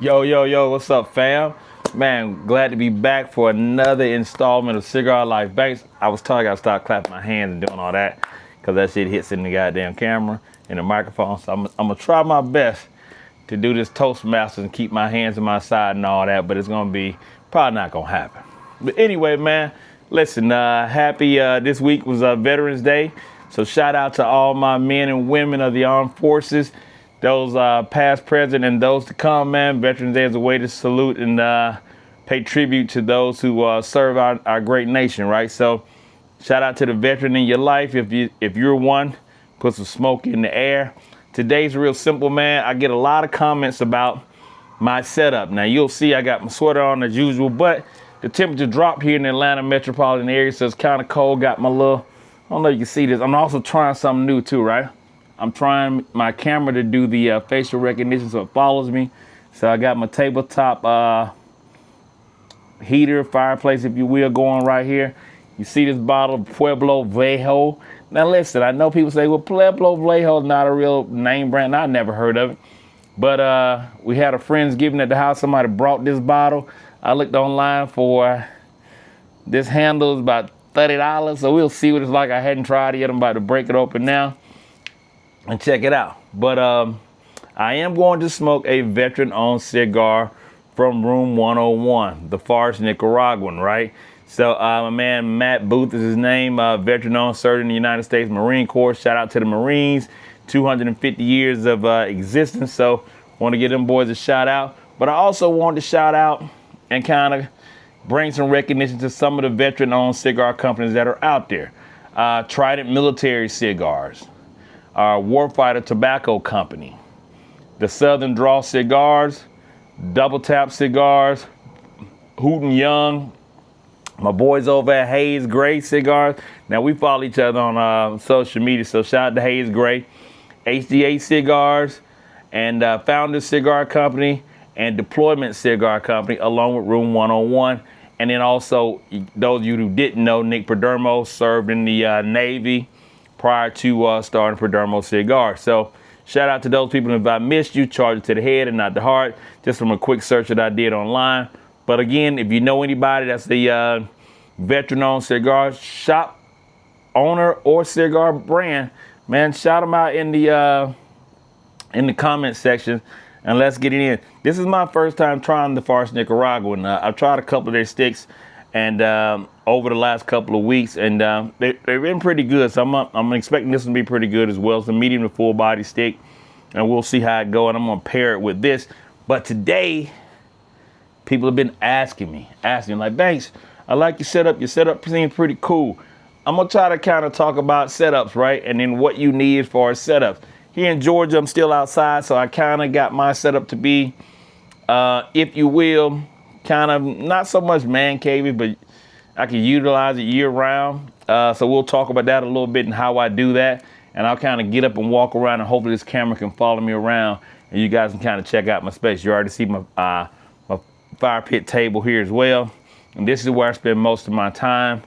Yo, what's up, fam? Man, glad to be back for another installment of Cigar Life Banks. I was told I gotta stop clapping my hands and doing all that because that shit hits in the goddamn camera and the microphone. So I'm gonna try my best to do this Toastmasters and keep my hands on my side and all that, but it's gonna be probably not gonna happen. But anyway, man, listen, happy this week was Veterans Day. So shout out to all my men and women of the armed forces. Those past, present, and those to come, man. Veterans Day is a way to salute and pay tribute to those who serve our great nation, right? So shout out to the veteran in your life. If you're one, put some smoke in the air. Today's real simple, man. I get a lot of comments about my setup. Now, you'll see I got my sweater on as usual, but the temperature dropped here in the Atlanta metropolitan area, so it's kind of cold. Got my little, I don't know if you can see this. I'm also trying something new too, right? I'm trying my camera to do the facial recognition so it follows me. So I got my tabletop heater, fireplace, if you will, going right here. You see this bottle of Pueblo Viejo. Now listen, I know people say, well, Pueblo Viejo is not a real name brand. I never heard of it. But we had a Friendsgiving at the house. Somebody brought this bottle. I looked online for this handle is about $30. So we'll see what it's like. I hadn't tried it yet. I'm about to break it open now and check it out. But I am going to smoke a veteran-owned cigar from Room 101, the FAR Nicaraguan, right? So my man Matt Booth is his name, veteran-owned, served in the United States Marine Corps. Shout out to the Marines, 250 years of existence. So want to give them boys a shout out. But I also want to shout out and kind of bring some recognition to some of the veteran-owned cigar companies that are out there. Trident Military Cigars, Warfighter Tobacco Company, the Southern Draw Cigars, Double Tap Cigars, Hooten Young, my boys over at Hayes Gray Cigars. Now we follow each other on social media, so shout out to Hayes Gray, HDA Cigars, and Founders Cigar Company and Deployment Cigar Company, along with Room 101. And then also, those of you who didn't know, Nick Perdermo served in the Navy prior to starting Perdermo Cigar. So shout out to those people. If I missed you, charge it to the head and not the heart, just from a quick search that I did online. But again, if you know anybody that's the veteran-owned cigar shop owner or cigar brand, man, shout them out in the comment section and let's get it in. This is my first time trying the FAR Nicaraguan. I've tried a couple of their sticks and over the last couple of weeks, and they've been pretty good. So I'm expecting this to be pretty good as well. It's a medium to full body stick, and we'll see how it goes. And I'm gonna pair it with this. But today, people have been asking like, Banks, I like your setup. Your setup seems pretty cool. I'm gonna try to kind of talk about setups, right? And then what you need as far as setups. Here in Georgia, I'm still outside, so I kind of got my setup to be, if you will, kind of not so much man cavey, but I can utilize it year round. So we'll talk about that a little bit and how I do that. And I'll kind of get up and walk around, and hopefully this camera can follow me around and you guys can kind of check out my space. You already see my fire pit table here as well. And this is where I spend most of my time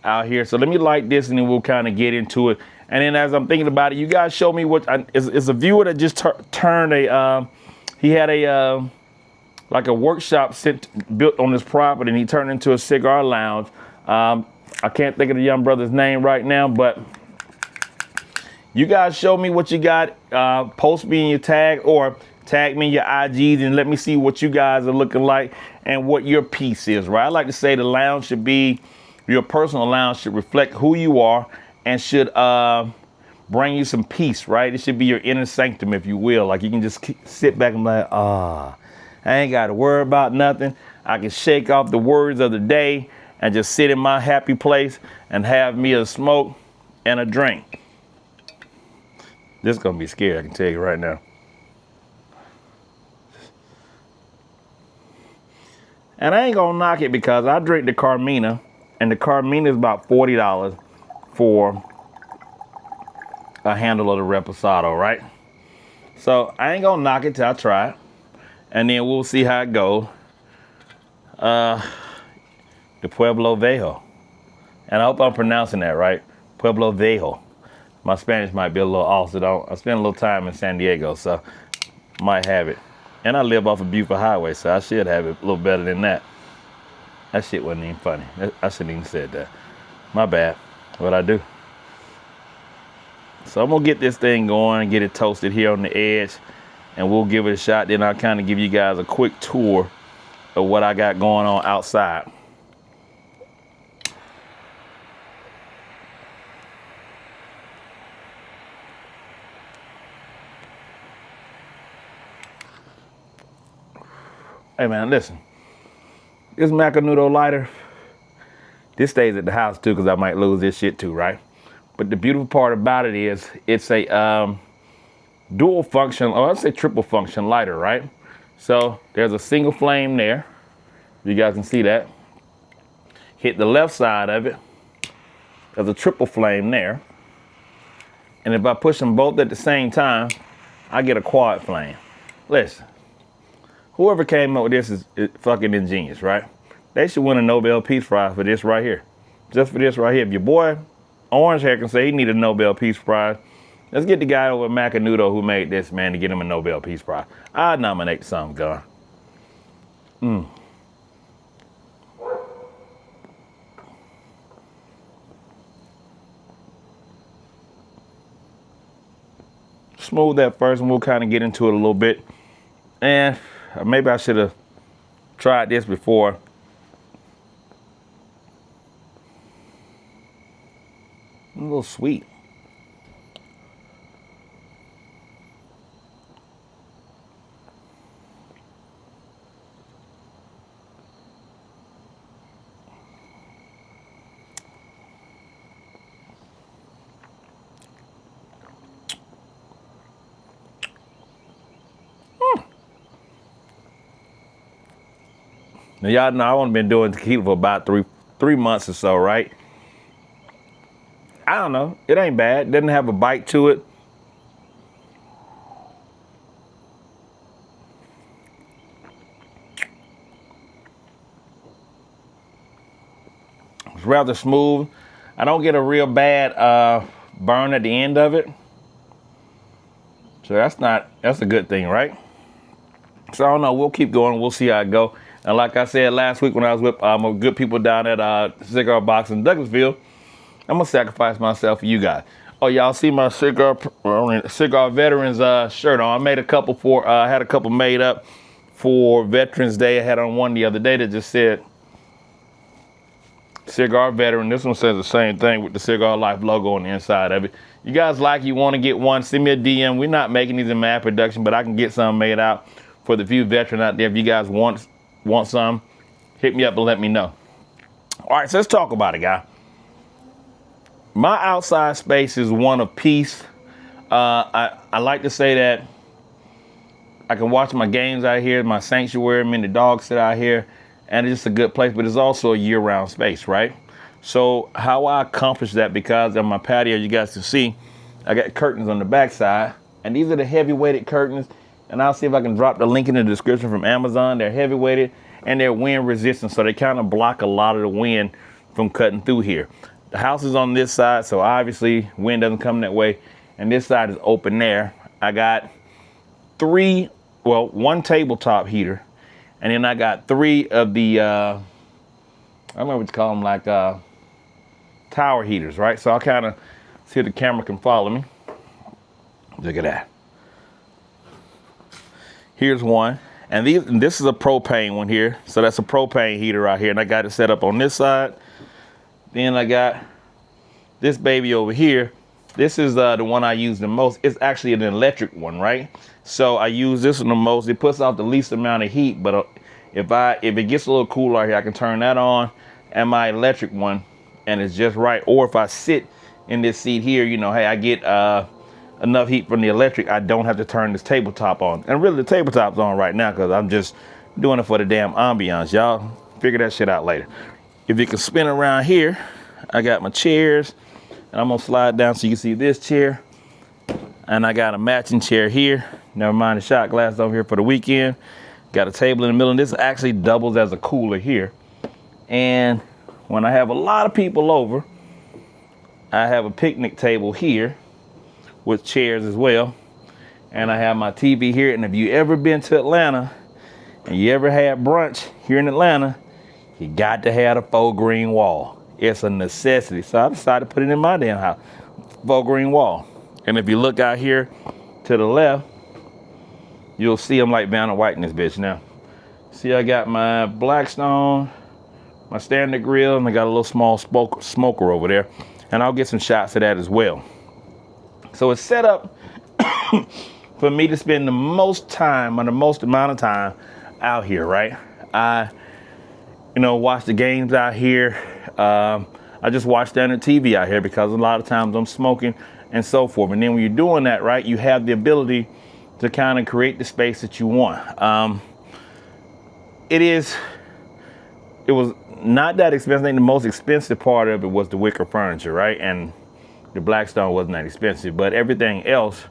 out here. So let me light this and then we'll kind of get into it. And then as I'm thinking about it, you guys show me what is a viewer that just turned he had a like a workshop built on this property, and he turned into a cigar lounge. I can't think of the young brother's name right now, but you guys show me what you got. Post me in your tag or tag me in your IGs and let me see what you guys are looking like and what your piece is, right? I like to say the lounge should be, your personal lounge should reflect who you are and should bring you some peace, right? It should be your inner sanctum, if you will. Like you can just sit back and be like, I ain't got to worry about nothing. I can shake off the worries of the day and just sit in my happy place and have me a smoke and a drink. This is going to be scary, I can tell you right now. And I ain't going to knock it because I drink the Carmina, and the Carmina is about $40 for a handle of the Reposado, right? So I ain't going to knock it till I try it. And then we'll see how it goes. The Pueblo Viejo. And I hope I'm pronouncing that right. Pueblo Viejo. My Spanish might be a little off, so I spent a little time in San Diego, so might have it And I live off of Buford Highway, so I should have it a little better than that. That shit wasn't even funny. I shouldn't even said that. My bad. What'd I do? So I'm gonna get this thing going, get it toasted here on the edge, and we'll give it a shot. Then I'll kind of give you guys a quick tour of what I got going on outside. Hey man, listen. This Macanudo lighter, this stays at the house too, because I might lose this shit too, right? But the beautiful part about it is it's a dual function, or I'd say triple function lighter, right? So there's a single flame there. You guys can see that. Hit the left side of it. There's a triple flame there. And if I push them both at the same time, I get a quad flame. Listen. Whoever came up with this is fucking ingenious, right? They should win a Nobel Peace Prize for this right here. Just for this right here. If your boy Orange Hair can say he need a Nobel Peace Prize, let's get the guy over at Macanudo who made this, man, to get him a Nobel Peace Prize. I'd nominate some gun. Smooth that first, and we'll kind of get into it a little bit. And maybe I should have tried this before. A little sweet. Now y'all know I've only been doing tequila for about three months or so, right? I don't know. It ain't bad. It doesn't have a bite to it. It's rather smooth. I don't get a real bad burn at the end of it. So that's a good thing, right? So I don't know. We'll keep going. We'll see how it go. And like I said last week when I was with good people down at Cigar Box in Douglassville, I'm gonna sacrifice myself for you guys. Oh, y'all see my cigar veterans shirt on? I made a couple had a couple made up for Veterans Day. I had on one the other day that just said Cigar Veteran. This one says the same thing with the Cigar Life logo on the inside of it. You guys you want to get one, send me a DM. We're not making these in mass production, but I can get some made out for the few veterans out there. If you guys want some, hit me up and let me know. All right, so let's talk about it, guy. My outside space is one of peace. I like to say that I can watch my games out here, my sanctuary, the dogs sit out here, and it's just a good place, but it's also a year-round space, right? So how I accomplish that, because on my patio, you guys can see, I got curtains on the backside, and these are the heavy-weighted curtains, and I'll see if I can drop the link in the description from Amazon. They're heavy-weighted, and they're wind-resistant, so they kind of block a lot of the wind from cutting through here. The house is on this side, so obviously wind doesn't come that way. And this side is open there. I got one tabletop heater. And then I got 3 of the, I don't know what you call them, like tower heaters, right? So I'll kind of see if the camera can follow me. Look at that. Here's one. And this is a propane one here. So that's a propane heater right here. And I got it set up on this side. Then I got this baby over here. This is the one I use the most. It's actually an electric one, right? So I use this one the most. It puts out the least amount of heat, but if it gets a little cooler out here, I can turn that on, and my electric one, and it's just right. Or if I sit in this seat here, you know, hey, I get enough heat from the electric, I don't have to turn this tabletop on. And really, the tabletop's on right now because I'm just doing it for the damn ambiance. Y'all figure that shit out later. If you can spin around here, I got my chairs, and I'm gonna slide down so you can see this chair. And I got a matching chair here. Never mind the shot glass over here for the weekend. Got a table in the middle, and this actually doubles as a cooler here. And when I have a lot of people over, I have a picnic table here with chairs as well. and I have my TV here. And if you ever been to Atlanta and you ever had brunch here in Atlanta, you got to have a faux green wall. It's a necessity. So I decided to put it in my damn house. Faux green wall. And if you look out here to the left, you'll see I'm like Vanna White in this bitch now. See, I got my Blackstone, my standard grill, and I got a little small smoker over there. And I'll get some shots of that as well. So it's set up for me to spend the most time, or the most amount of time out here, right? I, watch the games out here. I just watch standard TV out here because a lot of times I'm smoking and so forth. And then when you're doing that, right, you have the ability to kind of create the space that you want. It was not that expensive. I think the most expensive part of it was the wicker furniture, right? And the Blackstone wasn't that expensive, but everything else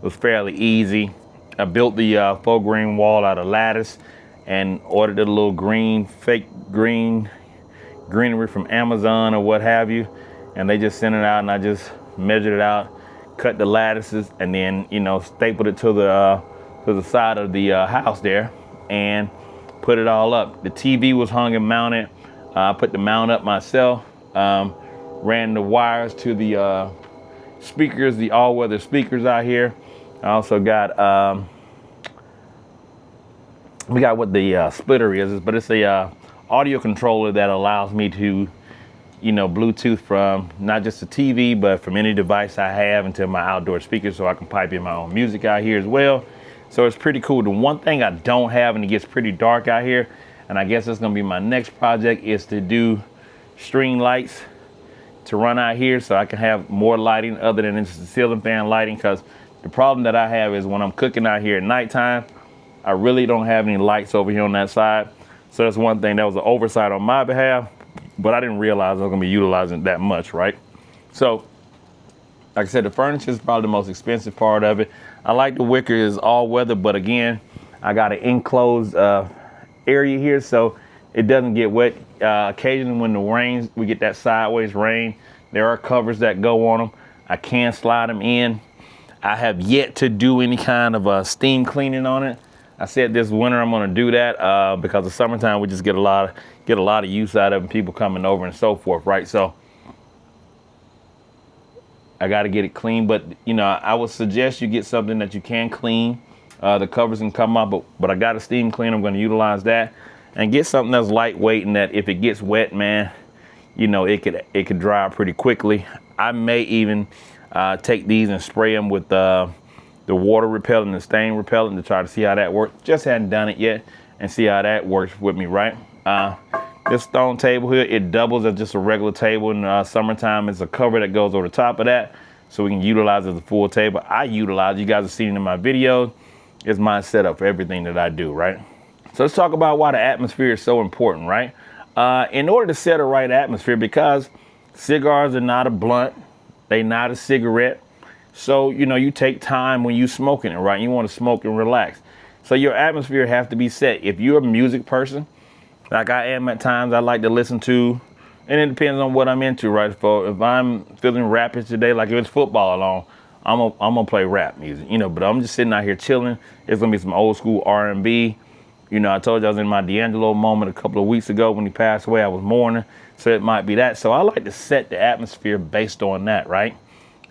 was fairly easy. I built the faux green wall out of lattice and ordered a little fake greenery from Amazon or what have you. And they just sent it out, and I just measured it out, cut the lattices, and then, stapled it to the side of the house there and put it all up. The TV was hung and mounted. I put the mount up myself, ran the wires to the speakers, the all-weather speakers out here. I also got, we got what the splitter is, but it's a audio controller that allows me to, Bluetooth from not just the TV, but from any device I have into my outdoor speakers, so I can pipe in my own music out here as well. So it's pretty cool. The one thing I don't have, and it gets pretty dark out here, and I guess that's gonna be my next project, is to do string lights to run out here so I can have more lighting other than just the ceiling fan lighting. Because the problem that I have is when I'm cooking out here at nighttime, I really don't have any lights over here on that side. So that's one thing that was an oversight on my behalf, but I didn't realize I was gonna be utilizing it that much, right? So, like I said, the furniture is probably the most expensive part of it. I like the wicker is all weather, but again, I got an enclosed area here, so it doesn't get wet. Occasionally when the rains, we get that sideways rain, there are covers that go on them. I can slide them in. I have yet to do any kind of steam cleaning on it. I said this winter I'm gonna do that because the summertime we just get a lot of use out of it, people coming over and so forth, right? So I got to get it clean, but I would suggest you get something that you can clean. The covers can come up, but I got a steam cleaner. I'm going to utilize that and get something that's lightweight, and that if it gets wet, man, it could dry out pretty quickly. I may even take these and spray them with the water repellent and stain repellent to try to see how that works. Just hadn't done it yet, and see how that works with me, right? This stone table here, it doubles as just a regular table. In summertime, it's a cover that goes over the top of that, so we can utilize it as a full table. I utilize, you guys have seen it in my videos, it's my setup for everything that I do, right? So let's talk about why the atmosphere is so important, right? In order to set a right atmosphere, because cigars are not a blunt, they're not a cigarette. So, you take time when you smoking it, right? You want to smoke and relax. So your atmosphere has to be set. If you're a music person, like I am at times, I like to listen to, and it depends on what I'm into, right? If I'm feeling rapid today, like if it's football along, I'm gonna play rap music, but I'm just sitting out here chilling. It's gonna be some old school R&B. I told you I was in my D'Angelo moment a couple of weeks ago when he passed away. I was mourning, so it might be that. So I like to set the atmosphere based on that, right?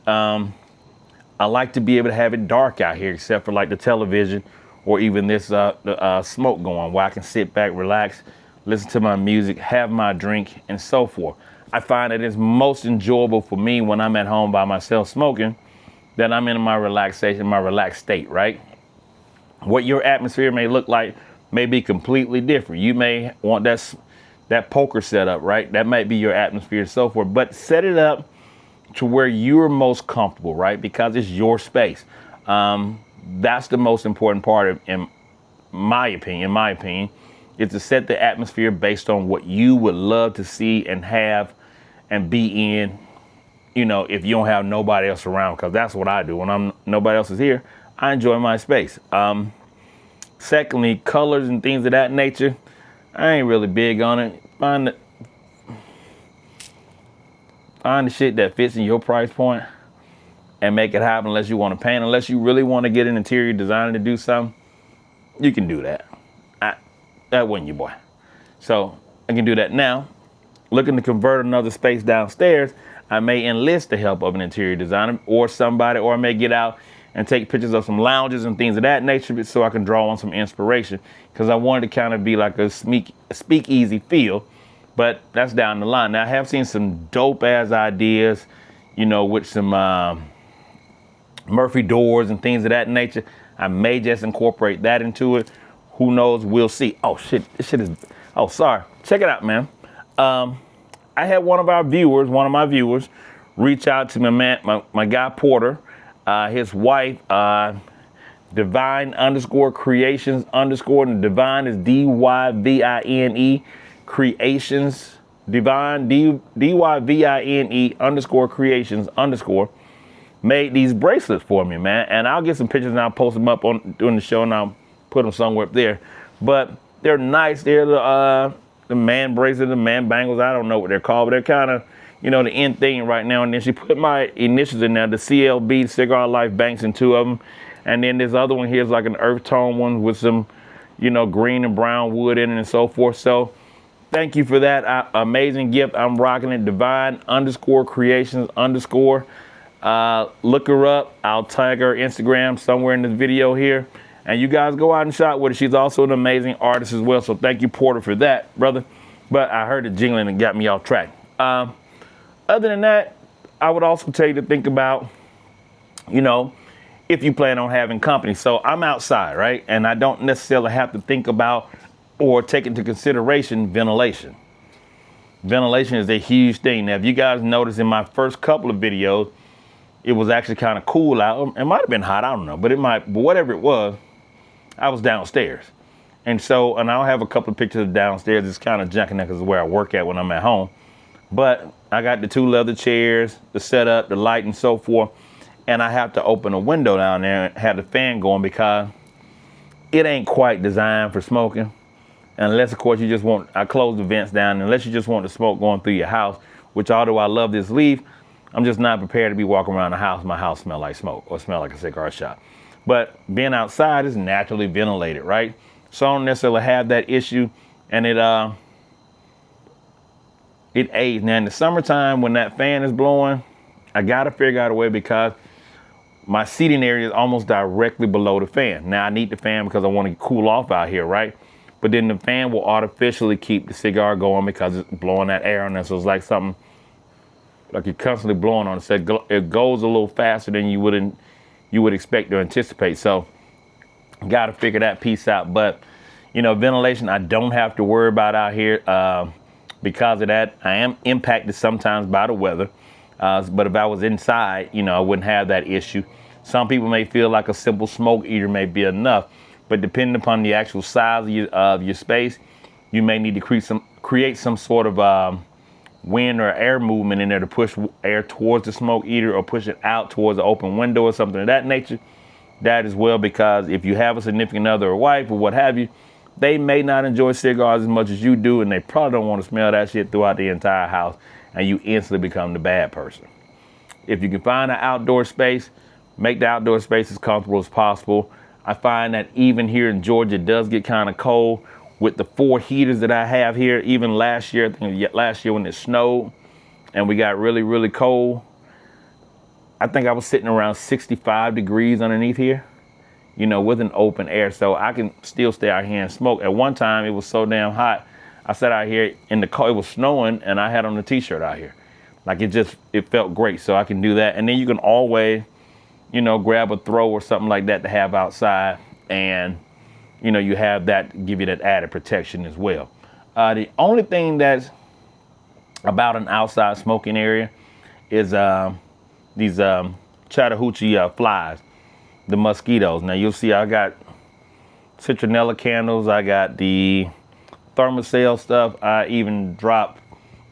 I like to be able to have it dark out here, except for like the television or even this smoke going, where I can sit back, relax, listen to my music, have my drink, and so forth. I find that it's most enjoyable for me when I'm at home by myself smoking, that I'm in my relaxation, my relaxed state, right? What your atmosphere may look like may be completely different. You may want that poker setup, right? That might be your atmosphere and so forth, but set it up to where you're most comfortable, right? Because it's your space. That's the most important part in my opinion, is to set the atmosphere based on what you would love to see and have and be in, if you don't have nobody else around, because that's what I do. When nobody else is here, I enjoy my space. Secondly, colors and things of that nature, I ain't really big on it. Find the shit that fits in your price point. and make it happen unless you want to paint. Unless you really want to get an interior designer to do something, you can do that. That wasn't your boy. So I can do that now. Looking to convert another space downstairs, I may enlist the help of an interior designer or somebody, or I may get out and take pictures of some lounges and things of that nature so I can draw on some inspiration, because I wanted to kind of be like a speakeasy feel, but that's down the line. Now I have seen some dope ass ideas, you know, with some Murphy doors and things of that nature. I may just incorporate that into it. Who knows? We'll see. Oh shit, this shit is, oh sorry. Check it out, man. I had one of my viewers reach out to my guy Porter, his wife, Divine _creations_ and Divine is DYVINE creations, Divine DYVINE _creations_ made these bracelets for me, man. And I'll get some pictures and I'll post them up during the show, and I'll put them somewhere up there. But they're nice. They're the man bracelet, the man bangles. I don't know what they're called, but they're kind of, you know, the end thing right now. And then she put my initials in there, the CLB, Cigar Life Banks, in 2 of them. And then this other one here is like an earth tone one with some, you know, green and brown wood in it and so forth. So thank you for that amazing gift. I'm rocking it. Divine _creations _ look her up. I'll tag her Instagram somewhere in this video here. And you guys go out and shop with her. She's also an amazing artist as well. So thank you, Porter, for that, brother. But I heard it jingling and got me off track. Other than that, I would also tell you to think about, you know, if you plan on having company. So I'm outside, right? And I don't necessarily have to think about or take into consideration ventilation. Ventilation is a huge thing. Now, if you guys notice in my first couple of videos, it was actually kind of cool out. It might have been hot, I don't know, but whatever it was, I was downstairs. And I'll have a couple of pictures of downstairs. It's kind of junking because it's where I work at when I'm at home. But I got the 2 leather chairs, the setup, the light and so forth. And I have to open a window down there and have the fan going because it ain't quite designed for smoking. Unless, of course, I close the vents down, unless you just want the smoke going through your house, which although I love this leaf, I'm just not prepared to be walking around the house. My house smell like smoke or smell like a cigar shop. But being outside is naturally ventilated, right? So I don't necessarily have that issue, and it aids. Now in the summertime when that fan is blowing, I gotta figure out a way because my seating area is almost directly below the fan. Now I need the fan because I want to cool off out here, right? But then the fan will artificially keep the cigar going because it's blowing that air on there. So it's like something like you're constantly blowing on it. So it goes a little faster than you would expect or anticipate. So got to figure that piece out. But, you know, ventilation, I don't have to worry about out here. Because of that, I am impacted sometimes by the weather. But if I was inside, you know, I wouldn't have that issue. Some people may feel like a simple smoke eater may be enough. But depending upon the actual size of your space, you may need to create some sort of wind or air movement in there to push air towards the smoke eater or push it out towards the open window or something of that nature. That as well, because if you have a significant other or wife or what have you, they may not enjoy cigars as much as you do, and they probably don't want to smell that shit throughout the entire house, and you instantly become the bad person. If you can find an outdoor space, make the outdoor space as comfortable as possible. I find that even here in Georgia, it does get kind of cold. With the 4 heaters that I have here, even last year, I think last year when it snowed and we got really, really cold, I think I was sitting around 65 degrees underneath here, you know, with an open air. So I can still stay out here and smoke. At one time, it was so damn hot. I sat out here in the cold, it was snowing, and I had on a t-shirt out here. Like it felt great. So I can do that. And then you can always, you know, grab a throw or something like that to have outside, and you know, you have that, give you that added protection as well. The only thing that's about an outside smoking area is these Chattahoochee flies, the mosquitoes. Now you'll see I got citronella candles, I got the thermocell stuff. I even drop,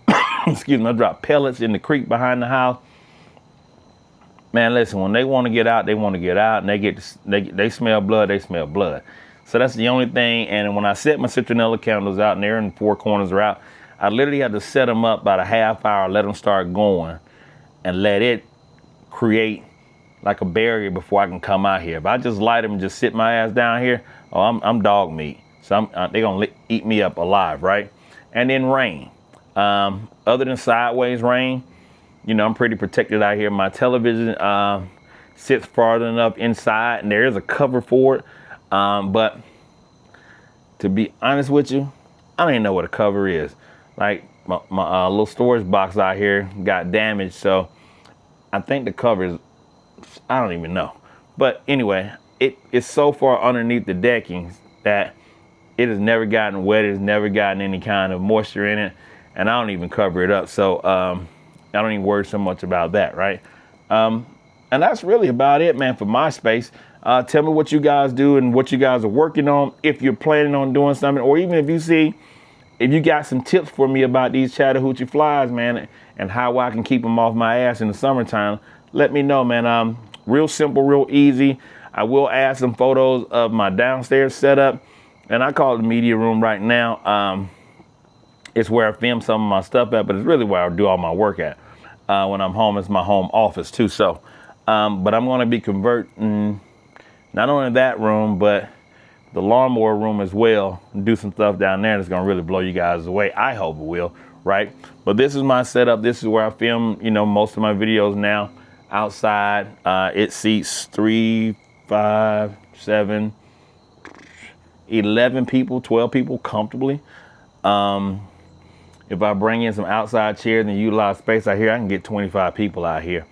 I drop pellets in the creek behind the house. Man, listen, when they want to get out, they want to get out, and they smell blood, they smell blood. So that's the only thing. And when I set my citronella candles out and they're in 4 corners are out, I literally had to set them up about a half hour, let them start going, and let it create like a barrier before I can come out here. If I just light them and just sit my ass down here, oh, I'm dog meat. So they're gonna eat me up alive, right? And then rain. Other than sideways rain, you know, I'm pretty protected out here. My television sits farther enough inside, and there is a cover for it. But to be honest with you, I don't even know what a cover is. Like my little storage box out here got damaged, so I think the cover is, I don't even know. But anyway, it's so far underneath the decking that it has never gotten wet. It's never gotten any kind of moisture in it, and I don't even cover it up. So I don't even worry so much about that, right? And that's really about it, man, for my space. Tell me what you guys do and what you guys are working on, if you're planning on doing something, or even if you got some tips for me about these Chattahoochee flies, man, and how I can keep them off my ass in the summertime, let me know, man. Real simple, real easy. I will add some photos of my downstairs setup, and I call it the media room right now. It's where I film some of my stuff at, but it's really where I do all my work at. When I'm home, it's my home office too. So, but I'm going to be converting not only that room, but the lawnmower room as well, and do some stuff down there that's going to really blow you guys away. I hope it will, right? But this is my setup. This is where I film, you know, most of my videos now outside. It seats 3, 5, 7, 11 people, 12 people comfortably. If I bring in some outside chairs and utilize space out here, I can get 25 people out here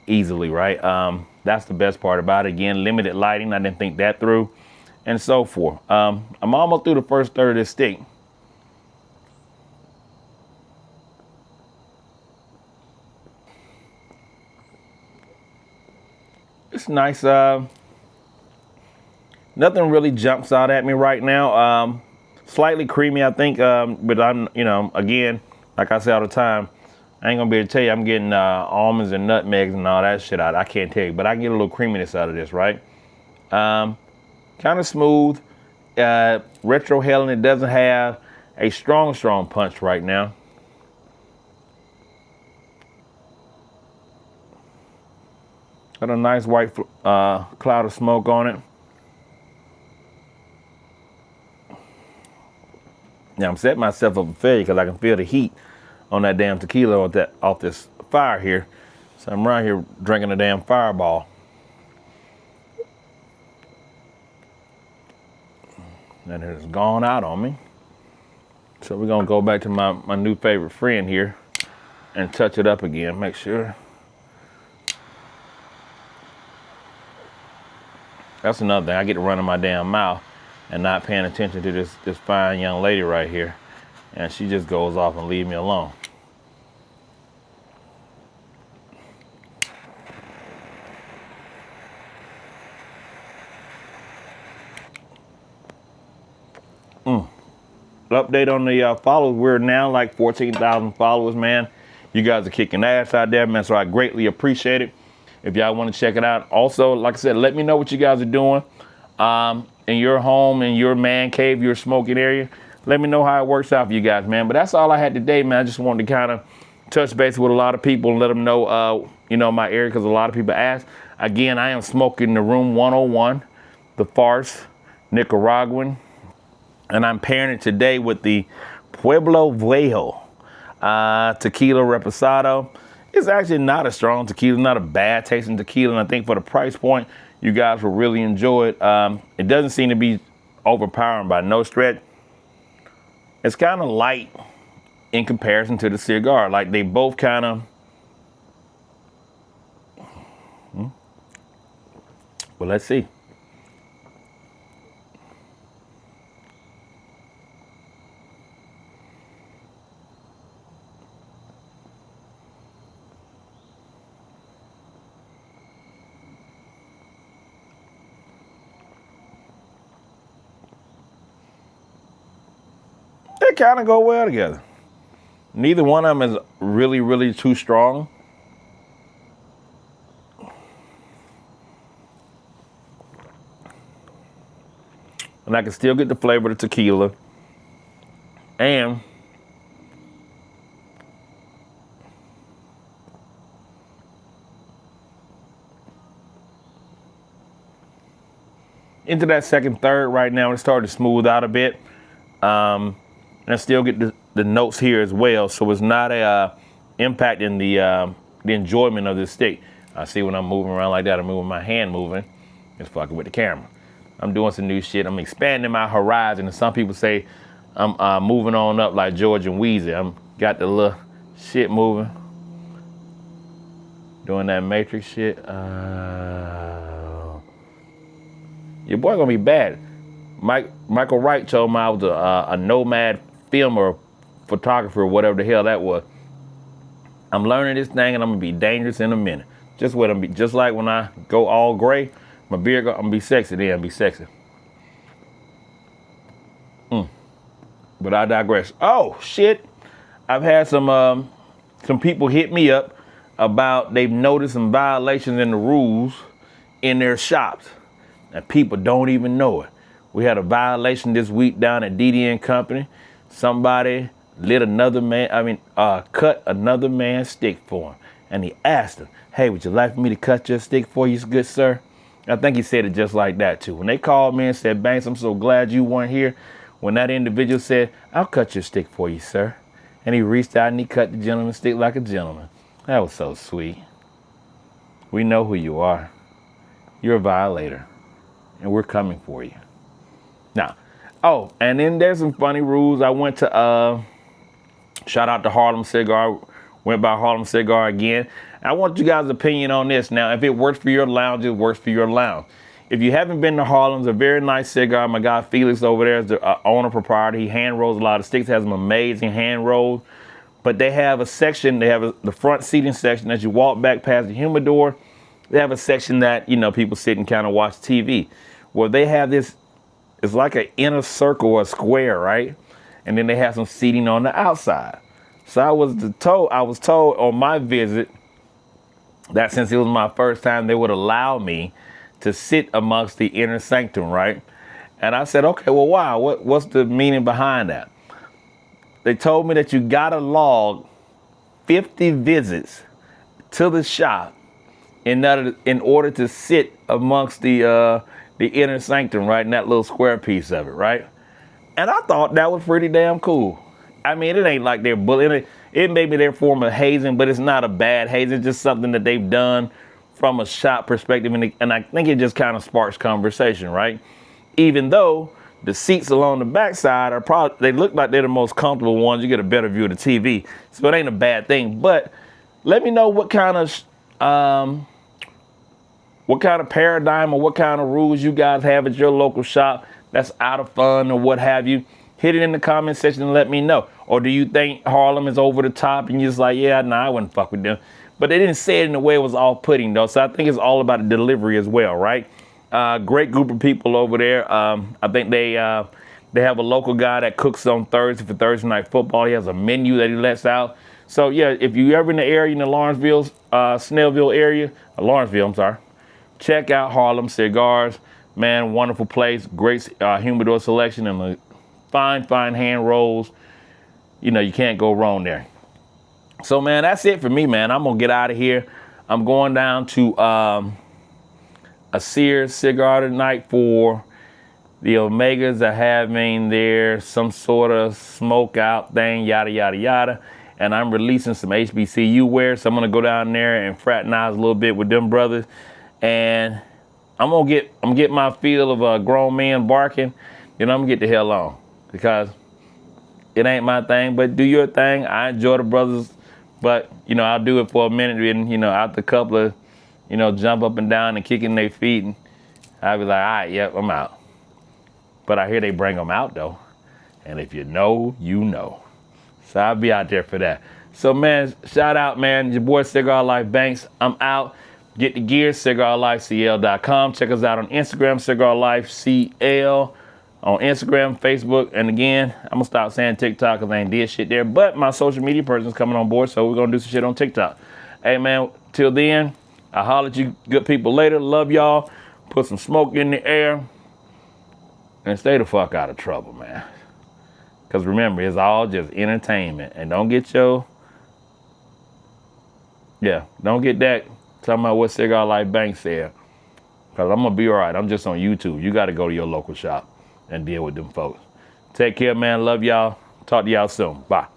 easily, right? That's the best part about it. Again, limited lighting. I didn't think that through, and so forth. I'm almost through the first third of this stick. It's nice. Nothing really jumps out at me right now. Slightly creamy, I think, but I'm, you know, again, like I say all the time, I ain't gonna be able to tell you I'm getting almonds and nutmegs and all that shit out. I can't tell you, but I can get a little creaminess out of this, right? Kind of smooth. Retro Helen, it doesn't have a strong punch right now. Got a nice white cloud of smoke on it. Now I'm setting myself up for failure because I can feel the heat on that damn tequila off this fire here. So I'm right here drinking a damn fireball. And it has gone out on me. So we're gonna go back to my new favorite friend here and touch it up again, make sure. That's another thing, I get to run in my damn mouth and not paying attention to this fine young lady right here. And she just goes off and leave me alone. Update on the followers. We're now like 14,000 followers, man. You guys are kicking ass out there, man, so I greatly appreciate it. If y'all want to check it out. Also, like I said, let me know what you guys are doing in your home, in your man cave, your smoking area. Let me know how it works out for you guys, man. But that's all I had today, man. I just wanted to kind of touch base with a lot of people and let them know, you know, my area, because a lot of people ask. Again, I am smoking the Room 101, the FAR Nicaraguan, and I'm pairing it today with the Pueblo Viejo Tequila Reposado. It's actually not a strong tequila, not a bad tasting tequila, and I think for the price point, you guys will really enjoy it. It doesn't seem to be overpowering by no stretch. It's kind of light in comparison to the cigar. Like they both kind of, well, let's see. They kind of go well together. Neither one of them is really, really too strong. And I can still get the flavor of the tequila. And into that second, third right now. It's starting to smooth out a bit. And I still get the notes here as well. So it's not a impacting the enjoyment of this stick. I see when I'm moving around like that, I'm moving my hand moving. It's fucking with the camera. I'm doing some new shit. I'm expanding my horizon. And some people say I'm moving on up like George and Weezy. I'm got the little shit moving. Doing that Matrix shit. Your boy gonna be bad. Michael Wright told me I was a nomad filmer, photographer, or whatever the hell that was. I'm learning this thing and I'm gonna be dangerous in a minute. Just what I'm be, just like when I go all gray, my beard I'm gonna be sexy then, be sexy. But I digress. Oh shit! I've had some people hit me up about they've noticed some violations in the rules in their shops, and people don't even know it. We had a violation this week down at DD & Company. Somebody lit another man, cut another man's stick for him. And he asked him, hey, would you like for me to cut your stick for you, good sir? I think he said it just like that too. When they called me and said, Banks, I'm so glad you weren't here. When that individual said, I'll cut your stick for you, sir. And he reached out and he cut the gentleman's stick like a gentleman. That was so sweet. We know who you are. You're a violator. And we're coming for you. Now, oh, and then there's some funny rules. I went to, shout out to Harlem Cigar, went by Harlem Cigar again. I want you guys' opinion on this. Now, if it works for your lounge, it works for your lounge. If you haven't been to Harlem's, a very nice cigar. My guy Felix over there is the owner proprietor. He hand rolls a lot of sticks, has some amazing hand rolls. But they have a section, they have the front seating section. As you walk back past the humidor, they have a section that, people sit and kind of watch TV. Well, they have this, it's like an inner circle or a square, right? And then they have some seating on the outside. So I was told on my visit that since it was my first time, they would allow me to sit amongst the inner sanctum, right? And I said, okay, well, wow, what's the meaning behind that? They told me that you gotta log 50 visits to the shop in order to sit amongst the inner sanctum, right, in that little square piece of it, right? And I thought that was pretty damn cool. I mean, it ain't like they're bullying. It may be their form of hazing, but it's not a bad hazing. It's just something that they've done from a shop perspective, and I think it just kind of sparks conversation, right? Even though the seats along the backside are probably, they look like they're the most comfortable ones. You get a better view of the TV, so it ain't a bad thing. But let me know what kind of paradigm or what kind of rules you guys have at your local shop that's out of fun or what have you. Hit it in the comment section and let me know. Or do you think Harlem is over the top and you're just like, yeah, nah, I wouldn't fuck with them. But they didn't say it in a way it was off-putting though. So I think it's all about the delivery as well, right? Great group of people over there. I think they have a local guy that cooks on Thursday for Thursday night football. He has a menu that he lets out. So yeah, if you're ever in the area, in the Lawrenceville, Snellville area, Lawrenceville, I'm sorry, check out Harlem Cigars. Man, wonderful place. Great humidor selection and fine hand rolls. You can't go wrong there. So, man, that's it for me, man. I'm going to get out of here. I'm going down to a Sears cigar tonight for the Omegas are having their some sort of smoke out thing, yada, yada, yada. And I'm releasing some HBCU wear. So I'm going to go down there and fraternize a little bit with them brothers. And I'm get my feel of grown men barking. Then I'm going to get the hell on because it ain't my thing. But do your thing. I enjoy the brothers. But, I'll do it for a minute and, after a couple of, jump up and down and kicking their feet. And I'll be like, all right, yep, I'm out. But I hear they bring them out, though. And if you know, you know. So I'll be out there for that. So, man, shout out, man. Your boy, Cigar Life Banks. I'm out. Get the gear, cigarlifecl.com. Check us out on Instagram, cigarlifecl. On Instagram, Facebook, and again, I'm going to stop saying TikTok because I ain't did shit there. But my social media person's coming on board, so we're going to do some shit on TikTok. Hey, man, till then, I'll holler at you good people later. Love y'all. Put some smoke in the air. And stay the fuck out of trouble, man. Because remember, it's all just entertainment. And don't get that talking about what Cigar Life Banks said. Because I'm going to be all right. I'm just on YouTube. You got to go to your local shop and deal with them folks. Take care, man. Love y'all. Talk to y'all soon. Bye.